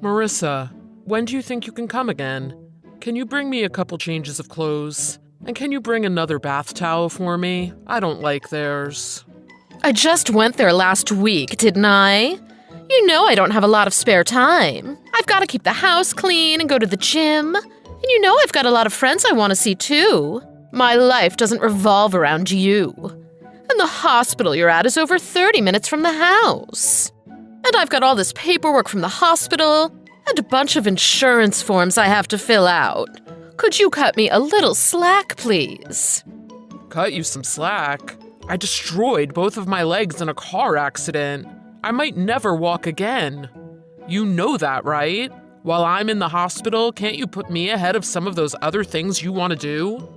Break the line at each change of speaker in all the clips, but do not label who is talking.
Marissa, when do you think you can come again? Can you bring me a couple changes of clothes? And can you bring another bath towel for me? I don't like theirs.
I just went there last week, didn't I? You know I don't have a lot of spare time. I've got to keep the house clean and go to the gym. And you know I've got a lot of friends I want to see too. My life doesn't revolve around you. And the hospital you're at is over 30 minutes from the house. And I've got all this paperwork from the hospital and a bunch of insurance forms I have to fill out. Could you cut me a little slack, please?
Cut you some slack? I destroyed both of my legs in a car accident. I might never walk again. You know that, right? While I'm in the hospital, can't you put me ahead of some of those other things you want to do?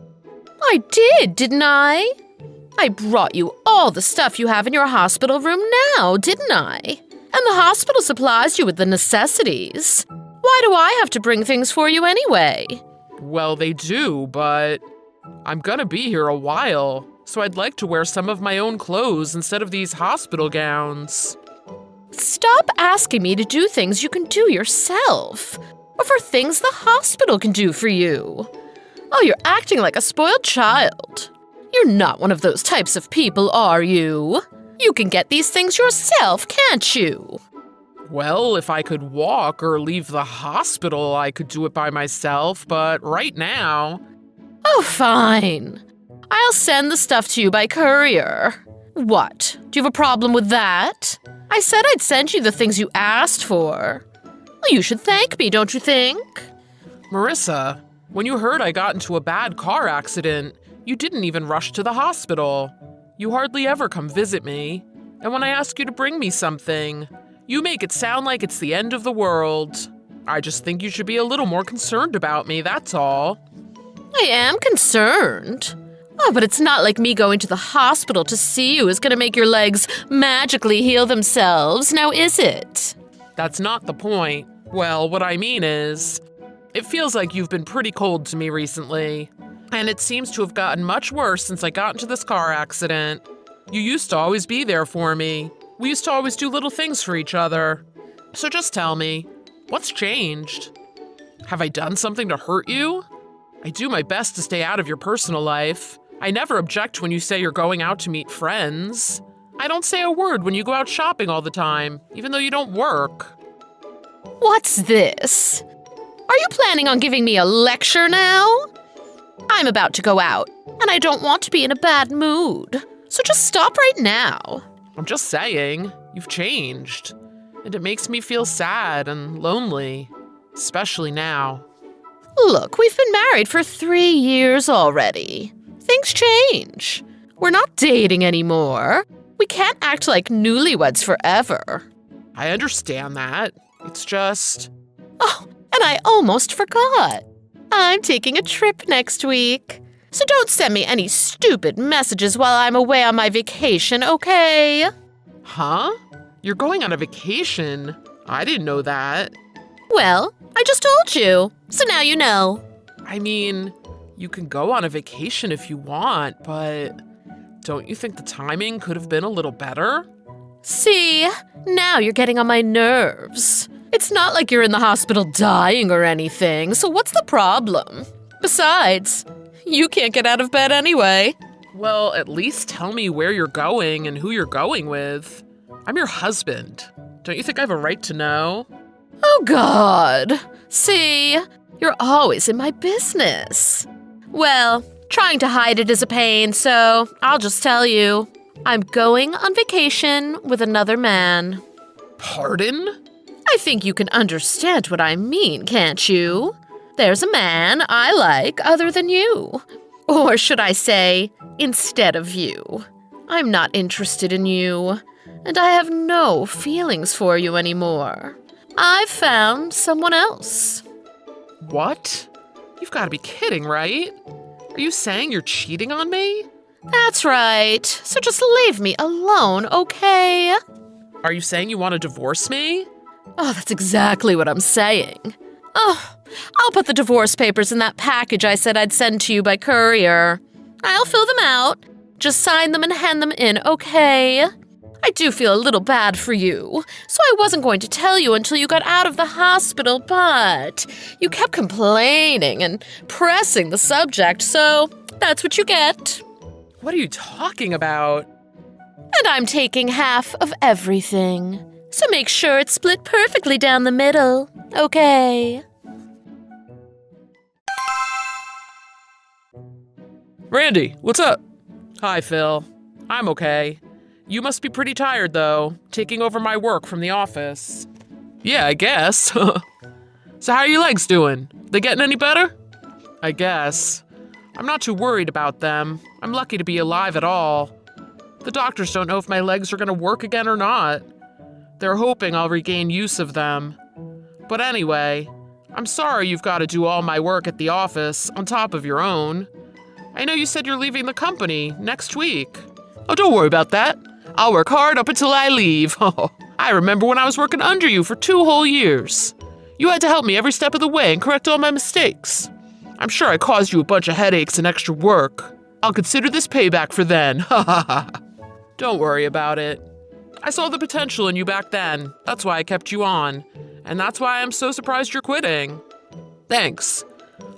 I did, didn't I? I brought you all the stuff you have in your hospital room now, didn't I? And the hospital supplies you with the necessities. Why do I have to bring things for you anyway?
Well, they do, but I'm gonna be here a while, so I'd like to wear some of my own clothes instead of these hospital gowns.
Stop asking me to do things you can do yourself, or for things the hospital can do for you. Oh, you're acting like a spoiled child. You're not one of those types of people, are you? You can get these things yourself, can't you?
Well, if I could walk or leave the hospital, I could do it by myself, but right now…
Oh, fine. I'll send the stuff to you by courier. What? Do you have a problem with that? I said I'd send you the things you asked for. Well, you should thank me, don't you think?
Marissa, when you heard I got into a bad car accident, you didn't even rush to the hospital. You hardly ever come visit me. And when I ask you to bring me something, you make it sound like it's the end of the world. I just think you should be a little more concerned about me, that's all.
I am concerned. Oh, but it's not like me going to the hospital to see you is going to make your legs magically heal themselves, now is it?
That's not the point. Well, what I mean is, it feels like you've been pretty cold to me recently. And it seems to have gotten much worse since I got into this car accident. You used to always be there for me. We used to always do little things for each other. So just tell me, what's changed? Have I done something to hurt you? I do my best to stay out of your personal life. I never object when you say you're going out to meet friends. I don't say a word when you go out shopping all the time, even though you don't work.
What's this? Are you planning on giving me a lecture now? I'm about to go out, and I don't want to be in a bad mood. So just stop right now.
I'm just saying, you've changed. And it makes me feel sad and lonely, especially now.
Look, we've been married for 3 years already. Things change. We're not dating anymore. We can't act like newlyweds forever.
I understand that. It's just…
Oh, and I almost forgot. I'm taking a trip next week. So don't send me any stupid messages while I'm away on my vacation, okay?
Huh? You're going on a vacation? I didn't know that.
Well, I just told you, so now you know.
I mean, you can go on a vacation if you want, but don't you think the timing could have been a little better?
See, now you're getting on my nerves. It's not like you're in the hospital dying or anything, so what's the problem? Besides, you can't get out of bed anyway.
Well, at least tell me where you're going and who you're going with. I'm your husband. Don't you think I have a right to know?
Oh, God. See, you're always in my business. Well, trying to hide it is a pain, so I'll just tell you. I'm going on vacation with another man.
Pardon?
I think you can understand what I mean, can't you? There's a man I like other than you. Or should I say, instead of you. I'm not interested in you, and I have no feelings for you anymore. I've found someone else.
What? You've got to be kidding, right? Are you saying you're cheating on me?
That's right. So just leave me alone, okay?
Are you saying you want to divorce me?
Oh, that's exactly what I'm saying. Oh, I'll put the divorce papers in that package I said I'd send to you by courier. I'll fill them out. Just sign them and hand them in, okay? I do feel a little bad for you, so I wasn't going to tell you until you got out of the hospital, but you kept complaining and pressing the subject, so that's what you get.
What are you talking about?
And I'm taking half of everything, so make sure it's split perfectly down the middle, okay?
Randy, what's up? Hi, Phil. I'm okay. You must be pretty tired, though, taking over my work from the office. Yeah, I guess. So how are your legs doing? They getting any better? I guess. I'm not too worried about them. I'm lucky to be alive at all. The doctors don't know if my legs are gonna work again or not. They're hoping I'll regain use of them. But anyway, I'm sorry you've got to do all my work at the office on top of your own. I know you said you're leaving the company next week. Oh, don't worry about that. I'll work hard up until I leave. Oh, I remember when I was working under you for 2 whole years. You had to help me every step of the way and correct all my mistakes. I'm sure I caused you a bunch of headaches and extra work. I'll consider this payback for then. Ha ha ha. Don't worry about it. I saw the potential in you back then. That's why I kept you on. And that's why I'm so surprised you're quitting. Thanks.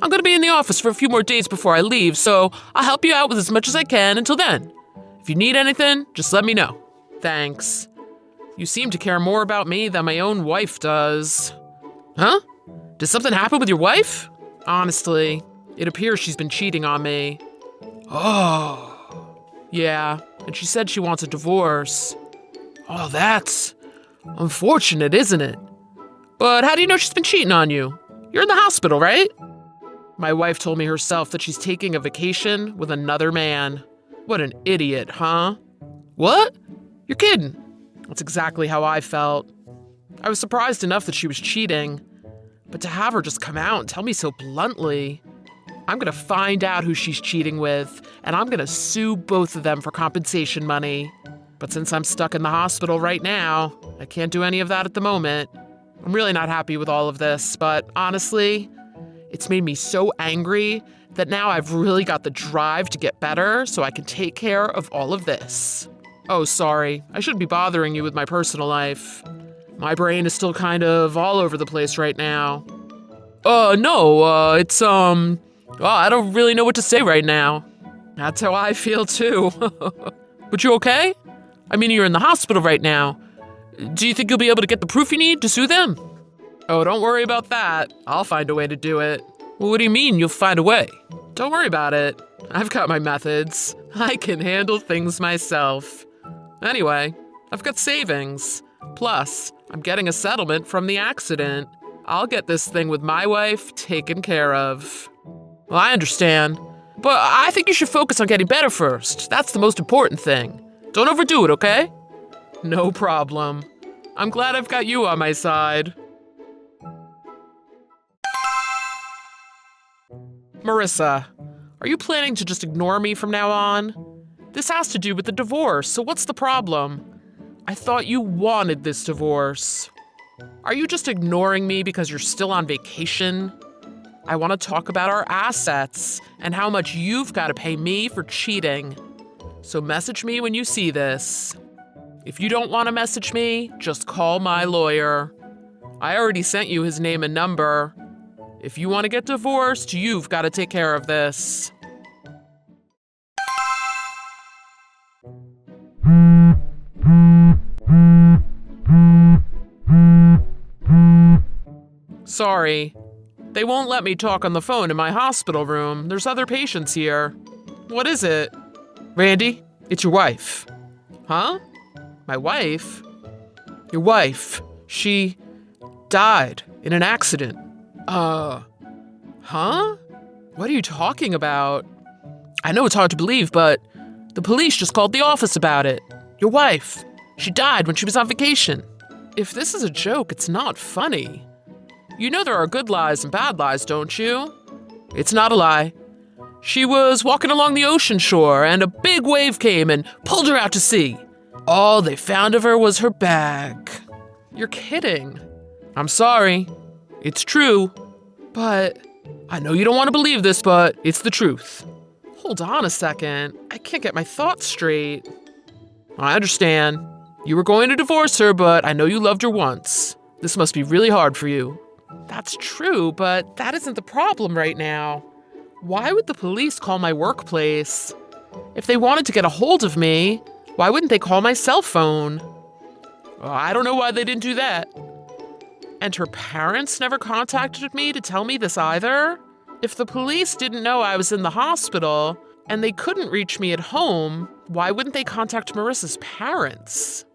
I'm gonna be in the office for a few more days before I leave, so I'll help you out with as much as I can until then. If you need anything, just let me know. Thanks. You seem to care more about me than my own wife does. Huh? Did something happen with your wife? Honestly, it appears she's been cheating on me. Oh. Yeah, and she said she wants a divorce. Oh, that's unfortunate, isn't it? But how do you know she's been cheating on you? You're in the hospital, right? My wife told me herself that she's taking a vacation with another man. What an idiot, huh? What? You're kidding. That's exactly how I felt. I was surprised enough that she was cheating, but to have her just come out and tell me so bluntly, I'm gonna find out who she's cheating with, and I'm gonna sue both of them for compensation money. But since I'm stuck in the hospital right now, I can't do any of that at the moment. I'm really not happy with all of this, but honestly, it's made me so angry that now I've really got the drive to get better so I can take care of all of this. Oh, sorry. I shouldn't be bothering you with my personal life. My brain is still kind of all over the place right now. No, it's, well, I don't really know what to say right now. That's how I feel, too. But you okay? I mean, you're in the hospital right now. Do you think you'll be able to get the proof you need to sue them? Oh, don't worry about that. I'll find a way to do it. Well, what do you mean you'll find a way? Don't worry about it. I've got my methods. I can handle things myself. Anyway, I've got savings. Plus, I'm getting a settlement from the accident. I'll get this thing with my wife taken care of. Well, I understand. But I think you should focus on getting better first. That's the most important thing. Don't overdo it, okay? No problem. I'm glad I've got you on my side. Marissa, are you planning to just ignore me from now on? This has to do with the divorce, so what's the problem? I thought you wanted this divorce. Are you just ignoring me because you're still on vacation? I want to talk about our assets and how much you've got to pay me for cheating. So message me when you see this. If you don't want to message me, just call my lawyer. I already sent you his name and number. If you want to get divorced, you've got to take care of this. Sorry. They won't let me talk on the phone in my hospital room. There's other patients here. What is it? Randy, it's your wife. Huh? My wife? Your wife. She died in an accident. Huh? What are you talking about? I know it's hard to believe, but the police just called the office about it. Your wife. She died when she was on vacation. If this is a joke, it's not funny. You know there are good lies and bad lies, don't you? It's not a lie. She was walking along the ocean shore and a big wave came and pulled her out to sea. All they found of her was her bag. You're kidding. I'm sorry. It's true. But I know you don't want to believe this, but it's the truth. Hold on a second. I can't get my thoughts straight. I understand. You were going to divorce her, but I know you loved her once. This must be really hard for you. That's true, but that isn't the problem right now. Why would the police call my workplace? If they wanted to get a hold of me, why wouldn't they call my cell phone? Well, I don't know why they didn't do that. And her parents never contacted me to tell me this either? If the police didn't know I was in the hospital and they couldn't reach me at home, why wouldn't they contact Marissa's parents?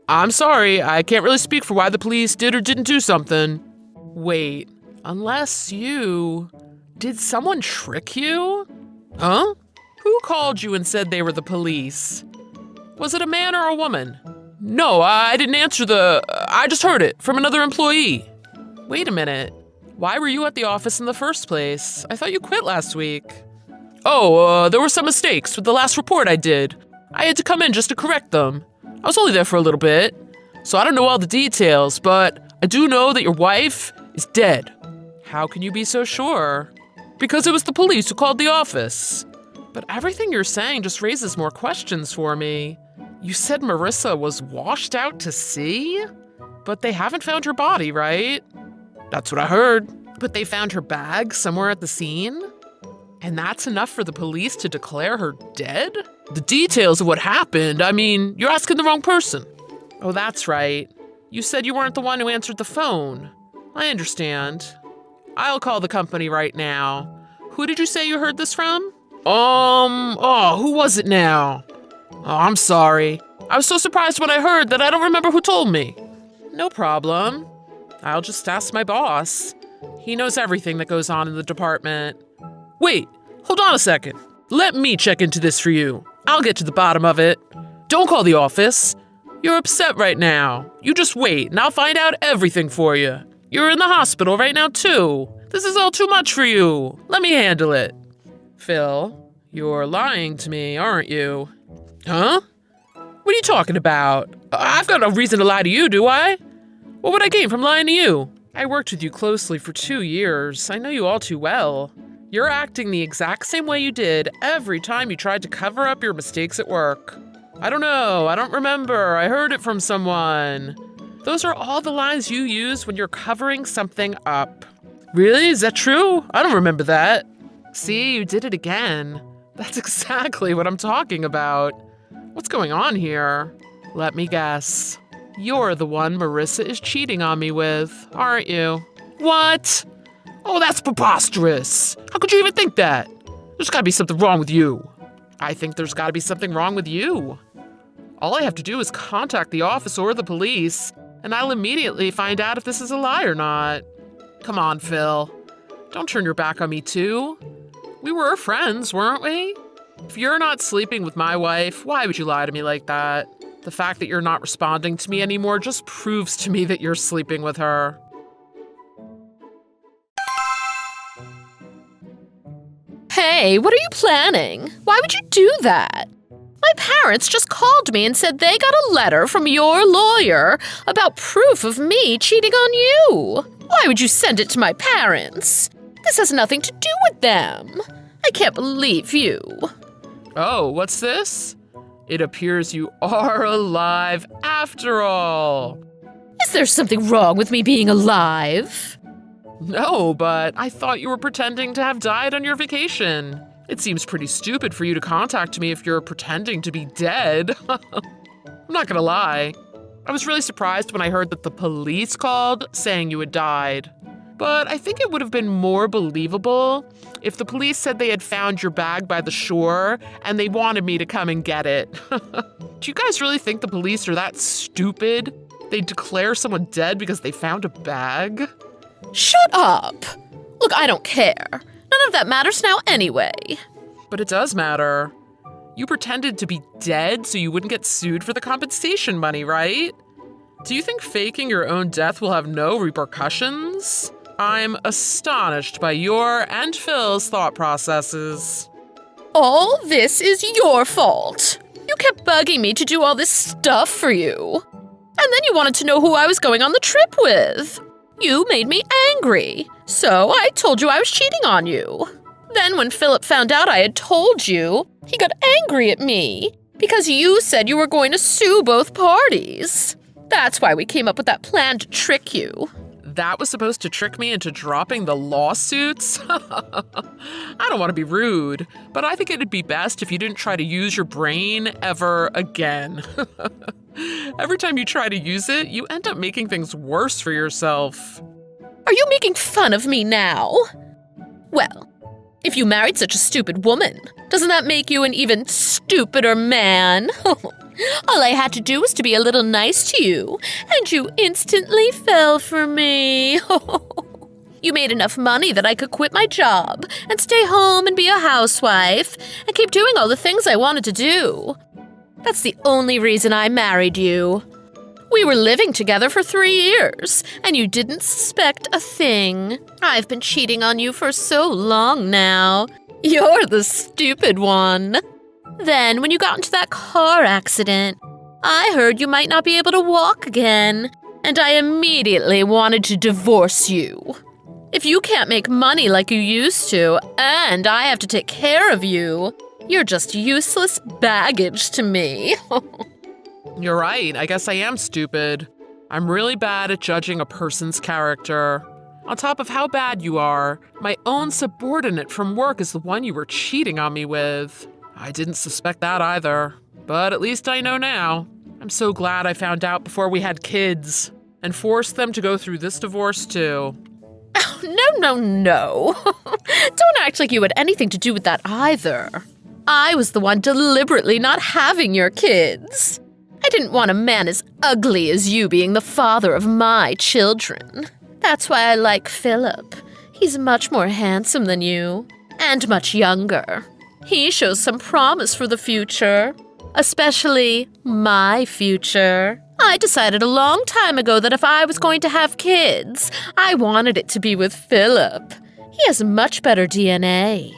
I'm sorry, I can't really speak for why the police did or didn't do something. Wait, unless you... Did someone trick you? Huh? Who called you and said they were the police? Was it a man or a woman? No, I didn't answer I just heard it from another employee. Wait a minute. Why were you at the office in the first place? I thought you quit last week. Oh, there were some mistakes with the last report I did. I had to come in just to correct them. I was only there for a little bit, so I don't know all the details, but I do know that your wife is dead. How can you be so sure? Because it was the police who called the office. But everything you're saying just raises more questions for me. You said Marissa was washed out to sea? But they haven't found her body, right? That's what I heard. But they found her bag somewhere at the scene? And that's enough for the police to declare her dead? The details of what happened, I mean, you're asking the wrong person. Oh, that's right. You said you weren't the one who answered the phone. I understand. I'll call the company right now. Who did you say you heard this from? Who was it now? Oh, I'm sorry. I was so surprised when I heard that I don't remember who told me. No problem. I'll just ask my boss. He knows everything that goes on in the department. Wait, hold on a second. Let me check into this for you. I'll get to the bottom of it. Don't call the office. You're upset right now. You just wait and I'll find out everything for you. You're in the hospital right now too. This is all too much for you. Let me handle it. Phil, you're lying to me, aren't you? Huh? What are you talking about? I've got no reason to lie to you, do I? What would I gain from lying to you? I worked with you closely for 2 years. I know you all too well. You're acting the exact same way you did every time you tried to cover up your mistakes at work. I don't know. I don't remember. I heard it from someone. Those are all the lies you use when you're covering something up. Really? Is that true? I don't remember that. See, you did it again. That's exactly what I'm talking about. What's going on here? Let me guess. You're the one Marissa is cheating on me with, aren't you? What? Oh, that's preposterous. How could you even think that? There's gotta be something wrong with you. I think there's gotta be something wrong with you. All I have to do is contact the office or the police, and I'll immediately find out if this is a lie or not. Come on, Phil. Don't turn your back on me, too. We were friends, weren't we? If you're not sleeping with my wife, why would you lie to me like that? The fact that you're not responding to me anymore just proves to me that you're sleeping with her.
Hey, what are you planning? Why would you do that? My parents just called me and said they got a letter from your lawyer about proof of me cheating on you. Why would you send it to my parents? This has nothing to do with them. I can't believe you.
Oh, what's this? It appears you are alive after all.
Is there something wrong with me being alive?
No, but I thought you were pretending to have died on your vacation. It seems pretty stupid for you to contact me if you're pretending to be dead. I'm not gonna lie. I was really surprised when I heard that the police called saying you had died. But I think it would have been more believable if the police said they had found your bag by the shore and they wanted me to come and get it. Do you guys really think the police are that stupid? They'd declare someone dead because they found a bag?
Shut up! Look, I don't care. None of that matters now anyway.
But it does matter. You pretended to be dead so you wouldn't get sued for the compensation money, right? Do you think faking your own death will have no repercussions? I'm astonished by your and Phil's thought processes.
All this is your fault. You kept bugging me to do all this stuff for you. And then you wanted to know who I was going on the trip with. You made me angry, so I told you I was cheating on you. Then when Philip found out I had told you, he got angry at me Because you said you were going to sue both parties. That's why we came up with that plan to trick you.
That was supposed to trick me into dropping the lawsuits? I don't want to be rude, but I think it'd be best if you didn't try to use your brain ever again. Every time you try to use it, you end up making things worse for yourself.
Are you making fun of me now? Well, if you married such a stupid woman, doesn't that make you an even stupider man? All I had to do was to be a little nice to you, and you instantly fell for me. You made enough money that I could quit my job and stay home and be a housewife and keep doing all the things I wanted to do. That's the only reason I married you. We were living together for 3 years, and you didn't suspect a thing. I've been cheating on you for so long now. You're the stupid one. Then, when you got into that car accident, I heard you might not be able to walk again, and I immediately wanted to divorce you. If you can't make money like you used to, and I have to take care of you, you're just useless baggage to me.
You're right, I guess I am stupid. I'm really bad at judging a person's character. On top of how bad you are, my own subordinate from work is the one you were cheating on me with. I didn't suspect that either, but at least I know now. I'm so glad I found out before we had kids and forced them to go through this divorce too.
Oh, no. Don't act like you had anything to do with that either. I was the one deliberately not having your kids. I didn't want a man as ugly as you being the father of my children. That's why I like Philip. He's much more handsome than you, and much younger. He shows some promise for the future, especially my future. I decided a long time ago that if I was going to have kids, I wanted it to be with Philip. He has much better DNA.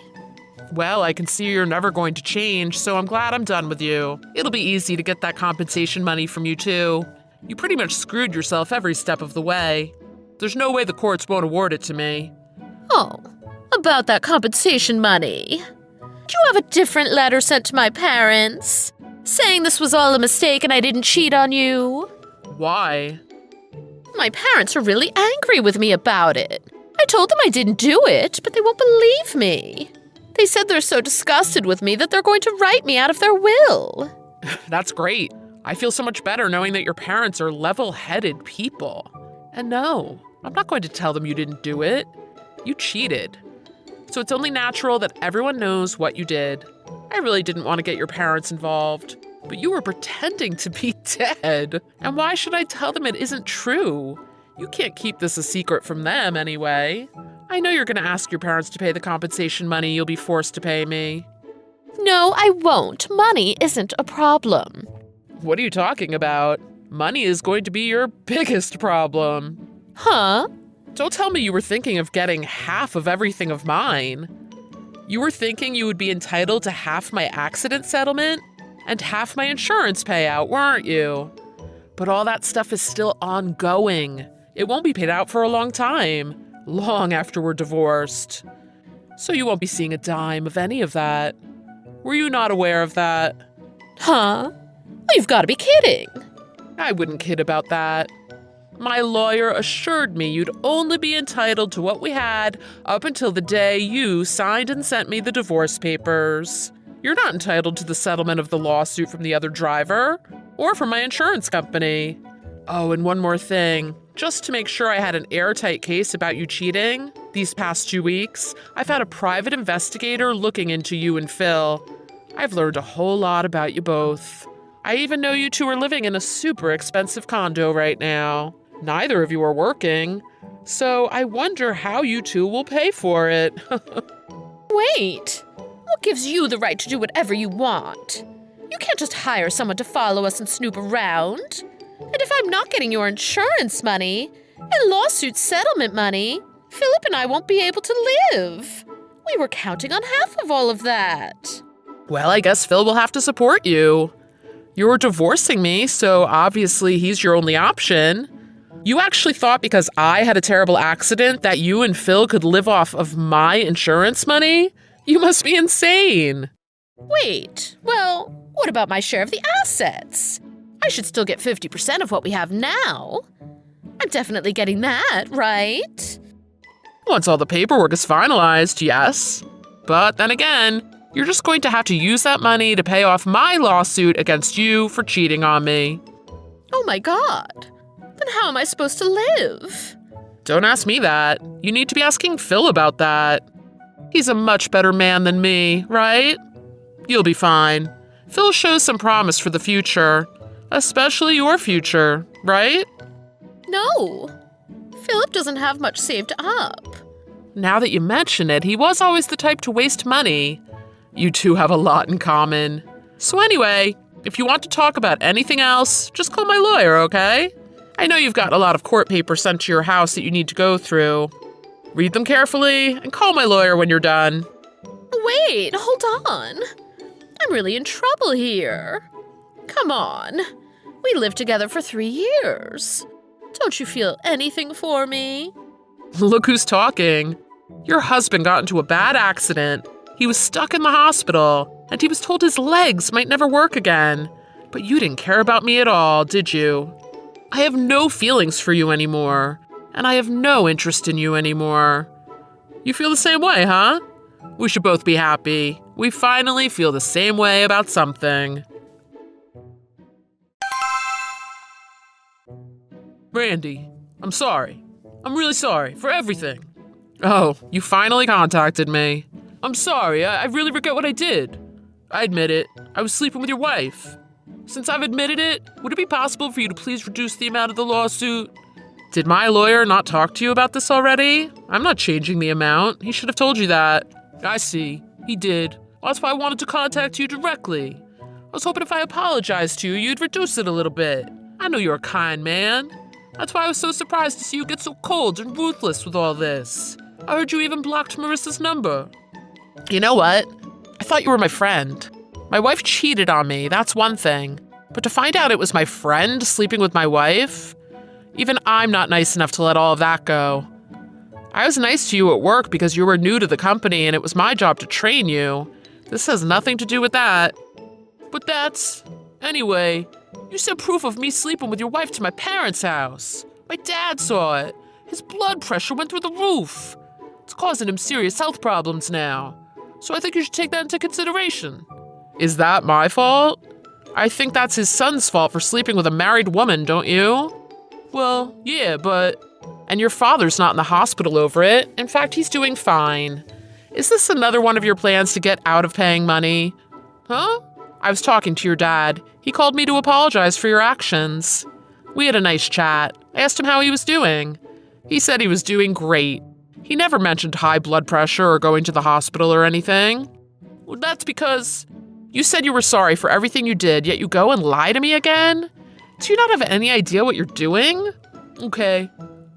Well, I can see you're never going to change, so I'm glad I'm done with you. It'll be easy to get that compensation money from you too. You pretty much screwed yourself every step of the way. There's no way the courts won't award it to me.
Oh, about that compensation money. Do you have a different letter sent to my parents, saying this was all a mistake and I didn't cheat on you?
Why?
My parents are really angry with me about it. I told them I didn't do it, but they won't believe me. They said they're so disgusted with me that they're going to write me out of their will.
That's great. I feel so much better knowing that your parents are level-headed people. And no, I'm not going to tell them you didn't do it. You cheated. So it's only natural that everyone knows what you did. I really didn't want to get your parents involved, but you were pretending to be dead. And why should I tell them it isn't true? You can't keep this a secret from them anyway. I know you're going to ask your parents to pay the compensation money you'll be forced to pay me.
No, I won't. Money isn't a problem.
What are you talking about? Money is going to be your biggest problem.
Huh?
Don't tell me you were thinking of getting half of everything of mine. You were thinking you would be entitled to half my accident settlement and half my insurance payout, weren't you? But all that stuff is still ongoing. It won't be paid out for a long time, long after we're divorced. So you won't be seeing a dime of any of that. Were you not aware of that?
Huh? You've got to be kidding.
I wouldn't kid about that. My lawyer assured me you'd only be entitled to what we had up until the day you signed and sent me the divorce papers. You're not entitled to the settlement of the lawsuit from the other driver or from my insurance company. Oh, and one more thing. Just to make sure I had an airtight case about you cheating, these past 2 weeks, I've had a private investigator looking into you and Phil. I've learned a whole lot about you both. I even know you two are living in a super expensive condo right now. Neither of you are working, so I wonder how you two will pay for it.
Wait, what gives you the right to do whatever you want? You can't just hire someone to follow us and snoop around. And if I'm not getting your insurance money and lawsuit settlement money, Philip and I won't be able to live. We were counting on half of all of that.
Well, I guess Phil will have to support you. You're divorcing me, so obviously he's your only option. You actually thought because I had a terrible accident that you and Phil could live off of my insurance money? You must be insane.
Wait, well, What about my share of the assets? I should still get 50% of what we have now. I'm definitely getting that, right?
Once all the paperwork is finalized, yes. But then again, you're just going to have to use that money to pay off my lawsuit against you for cheating on me.
Oh my God. Then how am I supposed to live?
Don't ask me that. You need to be asking Phil about that. He's a much better man than me, right? You'll be fine. Phil shows some promise for the future, especially your future, right?
No. Philip doesn't have much saved up.
Now that you mention it, he was always the type to waste money. You two have a lot in common. So anyway, if you want to talk about anything else, just call my lawyer, okay? I know you've got a lot of court papers sent to your house that you need to go through. Read them carefully and call my lawyer when you're done.
Wait, hold on. I'm really in trouble here. Come on. We lived together for 3 years. Don't you feel anything for me?
Look who's talking. Your husband got into a bad accident. He was stuck in the hospital, and he was told his legs might never work again. But you didn't care about me at all, did you? I have no feelings for you anymore, and I have no interest in you anymore. You feel the same way, huh? We should both be happy. We finally feel the same way about something. Randy, I'm sorry. I'm really sorry for everything. Oh, you finally contacted me. I'm sorry, I really regret what I did. I admit it, I was sleeping with your wife. Since I've admitted it, would it be possible for you to please reduce the amount of the lawsuit? Did my lawyer not talk to you about this already? I'm not changing the amount. He should have told you that. I see. He did. Well, that's why I wanted to contact you directly. I was hoping if I apologized to you, you'd reduce it a little bit. I know you're a kind man. That's why I was so surprised to see you get so cold and ruthless with all this. I heard you even blocked Marissa's number. You know what? I thought you were my friend. My wife cheated on me, that's one thing. But to find out it was my friend sleeping with my wife, even I'm not nice enough to let all of that go. I was nice to you at work because you were new to the company and it was my job to train you. This has nothing to do with that. But that's... Anyway, you sent proof of me sleeping with your wife to my parents' house. My dad saw it. His blood pressure went through the roof. It's causing him serious health problems now. So I think you should take that into consideration. Is that my fault? I think that's his son's fault for sleeping with a married woman, don't you? Well, yeah, but... And your father's not in the hospital over it. In fact, he's doing fine. Is this another one of your plans to get out of paying money? Huh? I was talking to your dad. He called me to apologize for your actions. We had a nice chat. I asked him how he was doing. He said he was doing great. He never mentioned high blood pressure or going to the hospital or anything. Well, that's because you said you were sorry for everything you did, yet you go and lie to me again? Do you not have any idea what you're doing? Okay,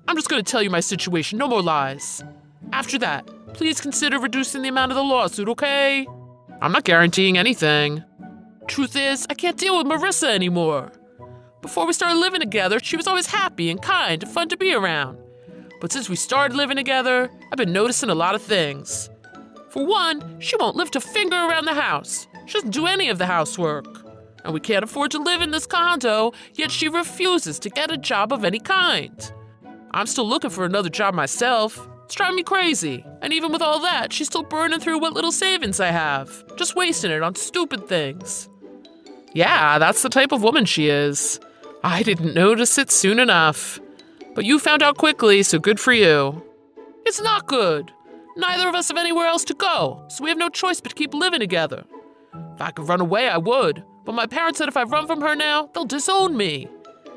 I'm just going to tell you my situation, no more lies. After that, please consider reducing the amount of the lawsuit, okay? I'm not guaranteeing anything. Truth is, I can't deal with Marissa anymore. Before we started living together, she was always happy and kind and fun to be around. But since we started living together, I've been noticing a lot of things. For one, she won't lift a finger around the house. She doesn't do any of the housework. And we can't afford to live in this condo, yet she refuses to get a job of any kind. I'm still looking for another job myself. It's driving me crazy. And even with all that, she's still burning through what little savings I have, just wasting it on stupid things. Yeah, that's the type of woman she is. I didn't notice it soon enough. But you found out quickly, so good for you. It's not good. Neither of us have anywhere else to go, so we have no choice but to keep living together. If I could run away, I would. But my parents said if I run from her now, they'll disown me.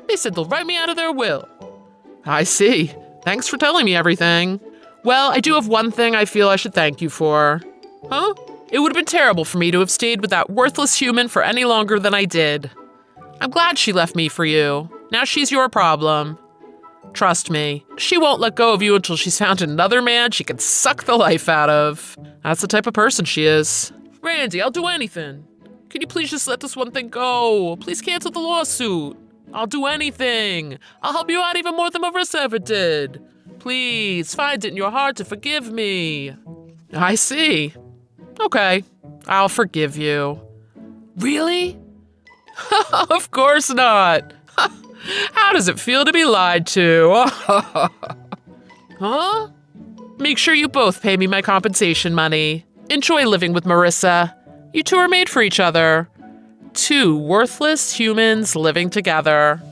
They said they'll write me out of their will. I see. Thanks for telling me everything. Well, I do have one thing I feel I should thank you for. Huh? It would have been terrible for me to have stayed with that worthless human for any longer than I did. I'm glad she left me for you. Now she's your problem. Trust me, she won't let go of you until she's found another man she can suck the life out of. That's the type of person she is. Randy, I'll do anything. Can you please just let this one thing go? Please cancel the lawsuit. I'll do anything. I'll help you out even more than Marissa ever did. Please, find it in your heart to forgive me. I see. Okay, I'll forgive you. Really? Of course not. How does it feel to be lied to? Huh? Make sure you both pay me my compensation money. Enjoy living with Marissa. You two are made for each other. Two worthless humans living together.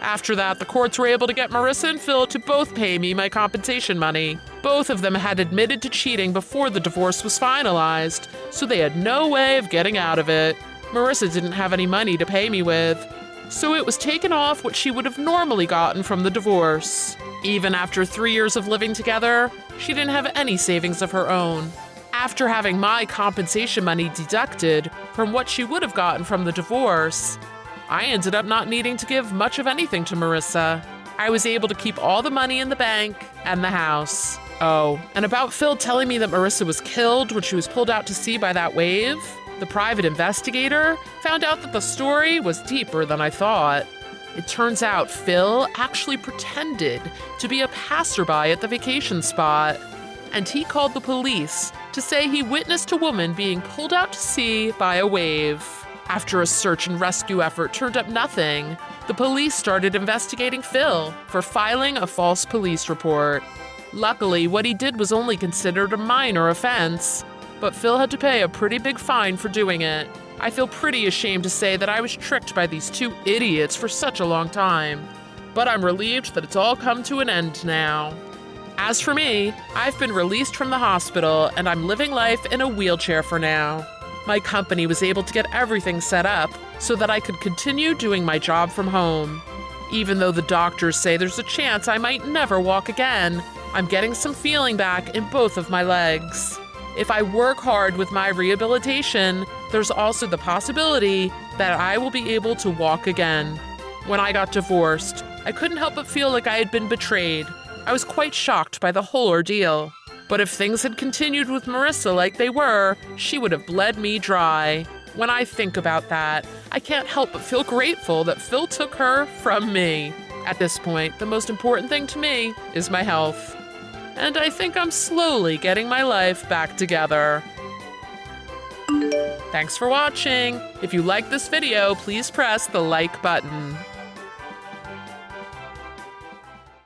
After that, the courts were able to get Marissa and Phil to both pay me my compensation money. Both of them had admitted to cheating before the divorce was finalized, so they had no way of getting out of it. Marissa didn't have any money to pay me with, so it was taken off what she would have normally gotten from the divorce. Even after 3 years of living together, she didn't have any savings of her own. After having my compensation money deducted from what she would have gotten from the divorce, I ended up not needing to give much of anything to Marissa. I was able to keep all the money in the bank and the house. Oh, and about Phil telling me that Marissa was killed when she was pulled out to sea by that wave, the private investigator found out that the story was deeper than I thought. It turns out Phil actually pretended to be a passerby at the vacation spot, and he called the police to say he witnessed a woman being pulled out to sea by a wave. After a search and rescue effort turned up nothing, the police started investigating Phil for filing a false police report. Luckily, what he did was only considered a minor offense, but Phil had to pay a pretty big fine for doing it. I feel pretty ashamed to say that I was tricked by these two idiots for such a long time, but I'm relieved that it's all come to an end now. As for me, I've been released from the hospital and I'm living life in a wheelchair for now. My company was able to get everything set up so that I could continue doing my job from home. Even though the doctors say there's a chance I might never walk again, I'm getting some feeling back in both of my legs. If I work hard with my rehabilitation, there's also the possibility that I will be able to walk again. When I got divorced, I couldn't help but feel like I had been betrayed. I was quite shocked by the whole ordeal. But if things had continued with Marissa like they were, she would have bled me dry. When I think about that, I can't help but feel grateful that Phil took her from me. At this point, the most important thing to me is my health. And I think I'm slowly getting my life back together. Thanks for watching. If you like this video, please press the like button.